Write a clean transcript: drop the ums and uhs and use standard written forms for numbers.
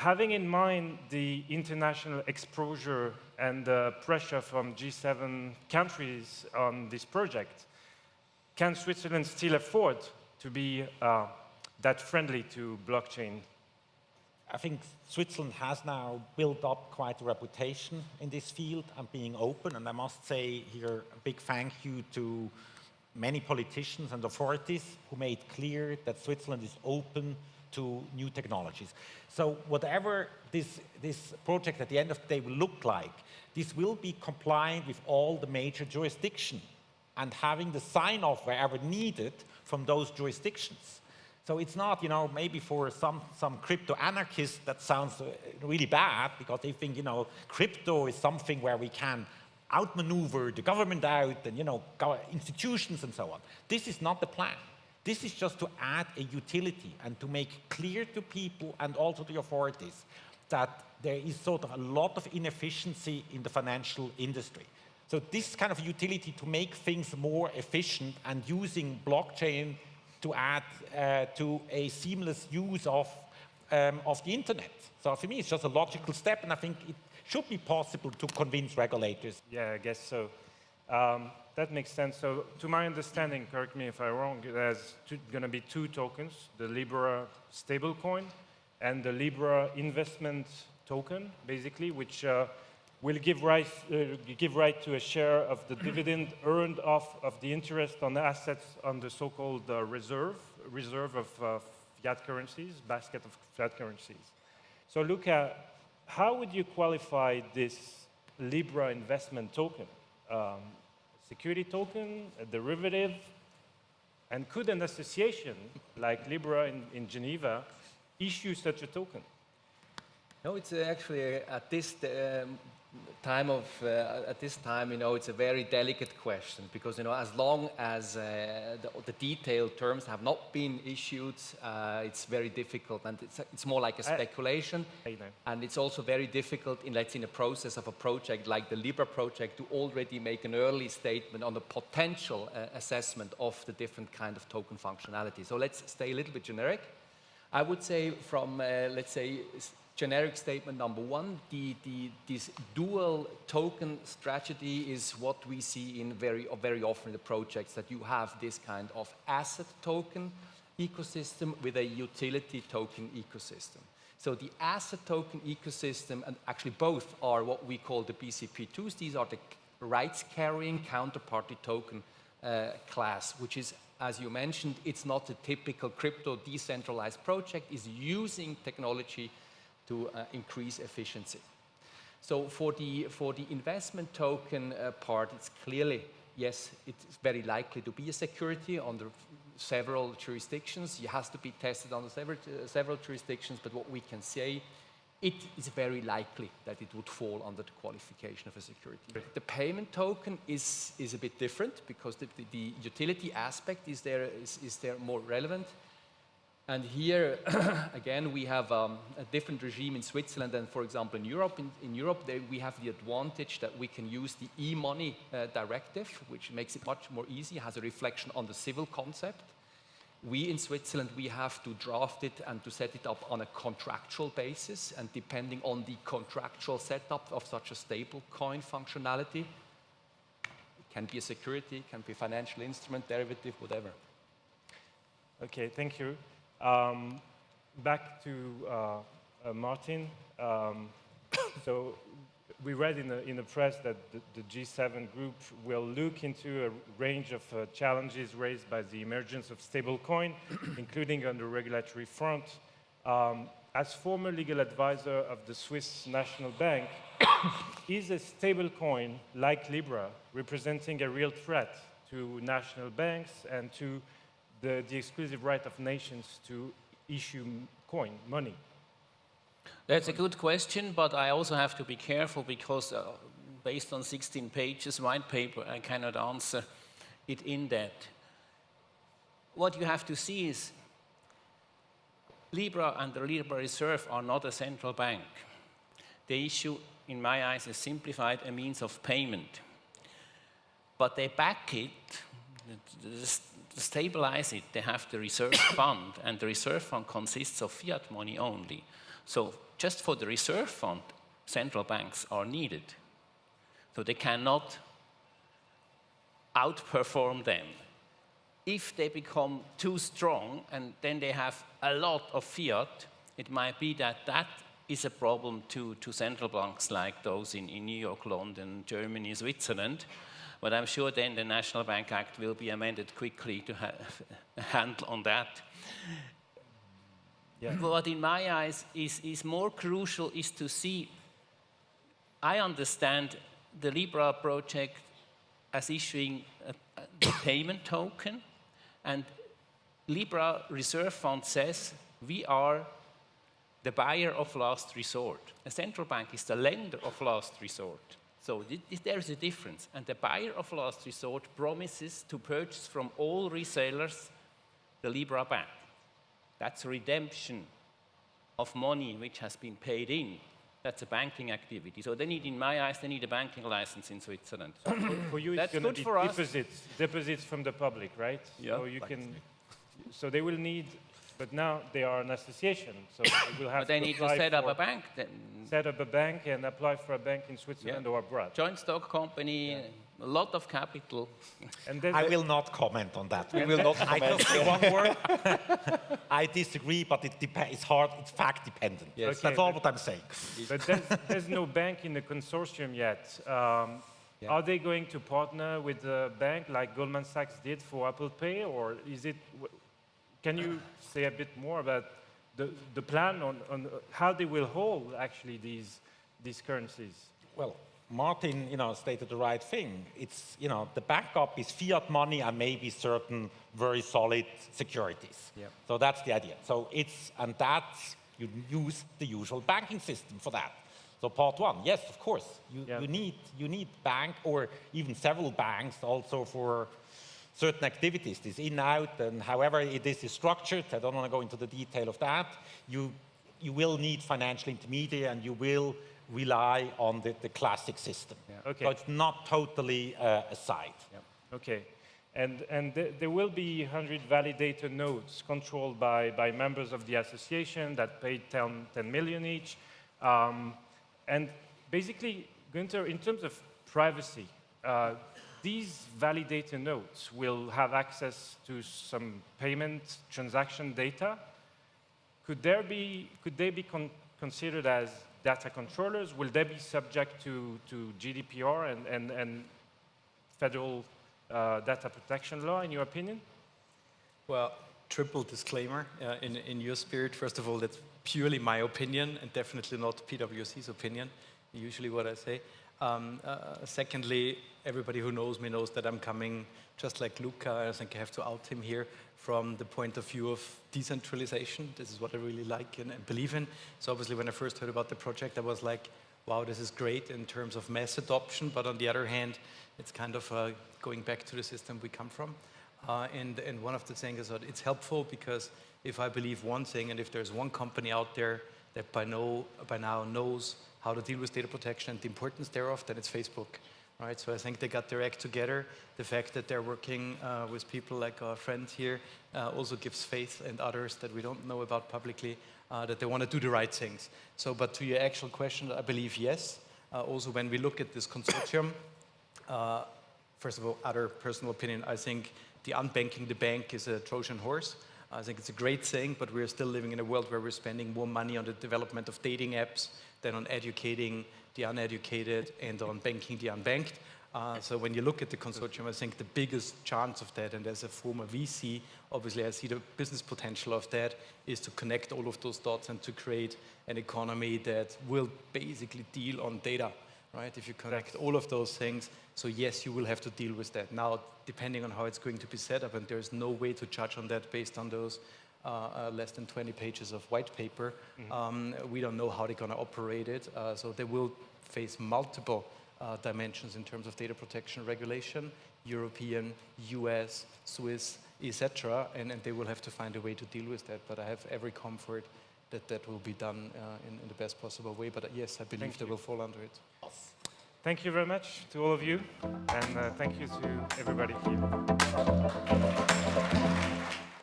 Having in mind the international exposure and the pressure from G7 countries on this project, can Switzerland still afford to be that friendly to blockchain? I think Switzerland has now built up quite a reputation in this field and being open, and I must say here a big thank you to many politicians and authorities who made clear that Switzerland is open to new technologies. So whatever this project at the end of the day will look like, this will be compliant with all the major jurisdictions and having the sign-off wherever needed from those jurisdictions. So it's not, maybe for some crypto anarchists that sounds really bad because they think, crypto is something where we can outmaneuver the government out and, institutions and so on. This is not the plan. This is just to add a utility and to make clear to people and also to the authorities that there is sort of a lot of inefficiency in the financial industry. So this kind of utility to make things more efficient and using blockchain to add to a seamless use of the internet. So for me, it's just a logical step, and I think it should be possible to convince regulators. Yeah, I guess so. That makes sense. So to my understanding, correct me if I'm wrong, there's going to be two tokens, the Libra stablecoin and the Libra investment token, basically, which will give right to a share of the dividend earned off of the interest on the assets on the so-called reserve of fiat currencies, basket of fiat currencies. So Luca, how would you qualify this Libra investment token? Security token, a derivative, and could an association like Libra in Geneva issue such a token? No, it's actually at this time, it's a very delicate question because, as long as the detailed terms have not been issued, it's very difficult, and it's more like a speculation. And it's also very difficult in a process of a project like the Libra project to already make an early statement on the potential assessment of the different kind of token functionality. So let's stay a little bit generic. I would say from, let's say, generic statement number one, this dual token strategy is what we see in very often in the projects, that you have this kind of asset token ecosystem with a utility token ecosystem. So the asset token ecosystem, and actually both are what we call the BCP2s. These are the rights-carrying counterparty token class, which is, as you mentioned, it's not a typical crypto decentralized project. It's using technology to increase efficiency. So for the investment token part, it's clearly, yes, it's very likely to be a security under several jurisdictions. It has to be tested under several jurisdictions, but what we can say, it is very likely that it would fall under the qualification of a security. The payment token is a bit different because the utility aspect is there more relevant. And here, again, we have a different regime in Switzerland than, for example, in Europe. In Europe, we have the advantage that we can use the e-money directive, which makes it much more easy, has a reflection on the civil concept. We, in Switzerland, we have to draft it and to set it up on a contractual basis, and depending on the contractual setup of such a stable coin functionality, it can be a security, it can be a financial instrument, derivative, whatever. Okay, thank you. Back to Martin. So we read in the press that the G7 group will look into a range of challenges raised by the emergence of stablecoin, including on the regulatory front. As former legal advisor of the Swiss National Bank, is a stablecoin like Libra representing a real threat to national banks and to the exclusive right of nations to issue money? That's a good question, but I also have to be careful because based on 16 pages white paper, I cannot answer it in depth. What you have to see is Libra and the Libra Reserve are not a central bank. They issue, in my eyes, a means of payment. But they back it, to stabilize it, they have the reserve fund, and the reserve fund consists of fiat money only. So just for the reserve fund, central banks are needed. So they cannot outperform them. If they become too strong and then they have a lot of fiat, it might be that that is a problem to central banks like those in New York, London, Germany, Switzerland. But I'm sure then the National Bank Act will be amended quickly to have a handle on that. Yeah. What in my eyes is more crucial is to see, I understand the Libra project as issuing a payment token, and Libra Reserve Fund says we are the buyer of last resort. A central bank is the lender of last resort. So there is a difference. And the buyer of last resort promises to purchase from all resellers the Libra back. That's redemption of money which has been paid in. That's a banking activity. So they need, in my eyes, they need a banking license in Switzerland. For you, it's That's going to good be for us. deposits from the public, right? Yeah. So you can, so they will need, but now they are an association, so they will have But they need to apply set up for- a bank. Then. set up a bank and apply for a bank in Switzerland or abroad. Joint stock company, a lot of capital. And then I will not comment on that. We will not I comment. just say one word. I disagree, but it's hard, it's fact dependent. Yes. Okay, That's all what I'm saying. But there's no bank in the consortium yet. Are they going to partner with a bank like Goldman Sachs did for Apple Pay, or is it? Can you say a bit more about the plan on how they will hold actually these currencies? Well, Martin, stated the right thing. It's, the backup is fiat money and maybe certain very solid securities. Yeah. So that's the idea. So you use the usual banking system for that. So part one, yes, of course, you need bank or even several banks also for certain activities, this in, out, and however it is structured. I don't want to go into the detail of that. You will need financial intermediary and you will rely on the classic system. Yeah. Okay. So it's not totally aside. Yeah. Okay. And there will be 100 validator nodes controlled by members of the association that paid 10 million each. And basically, Günther, in terms of privacy, these validator nodes will have access to some payment transaction data. Could they be considered as data controllers? Will they be subject to GDPR and federal data protection law, in your opinion? Well, triple disclaimer in your spirit. First of all, that's purely my opinion and definitely not PwC's opinion, usually what I say. Secondly, everybody who knows me knows that I'm coming, just like Luca, I think I have to out him here, from the point of view of decentralization. This is what I really like and believe in. So obviously when I first heard about the project, I was like, wow, this is great in terms of mass adoption, but on the other hand, it's kind of going back to the system we come from. And one of the things is that it's helpful because if I believe one thing and if there's one company out there that by now knows how to deal with data protection and the importance thereof, then it's Facebook. Right, so I think they got their act together. The fact that they're working with people like our friends here also gives faith and others that we don't know about publicly that they want to do the right things. So, but to your actual question, I believe yes. Also, when we look at this consortium, first of all, other personal opinion, I think the unbanking the bank is a Trojan horse. I think it's a great thing, but we're still living in a world where we're spending more money on the development of dating apps than on educating the uneducated and on banking the unbanked. So when you look at the consortium, I think the biggest chance of that, and as a former VC, obviously I see the business potential of that, is to connect all of those dots and to create an economy that will basically deal on data, right? If you connect all of those things, so yes, you will have to deal with that. Now, depending on how it's going to be set up, and there's no way to judge on that based on those less than 20 pages of white paper. We don't know how they're going to operate it. So they will face multiple dimensions in terms of data protection regulation, European, US, Swiss, etc. And they will have to find a way to deal with that. But I have every comfort that that will be done in the best possible way. But yes, I believe they will fall under it. Thank you very much to all of you, and thank you to everybody here.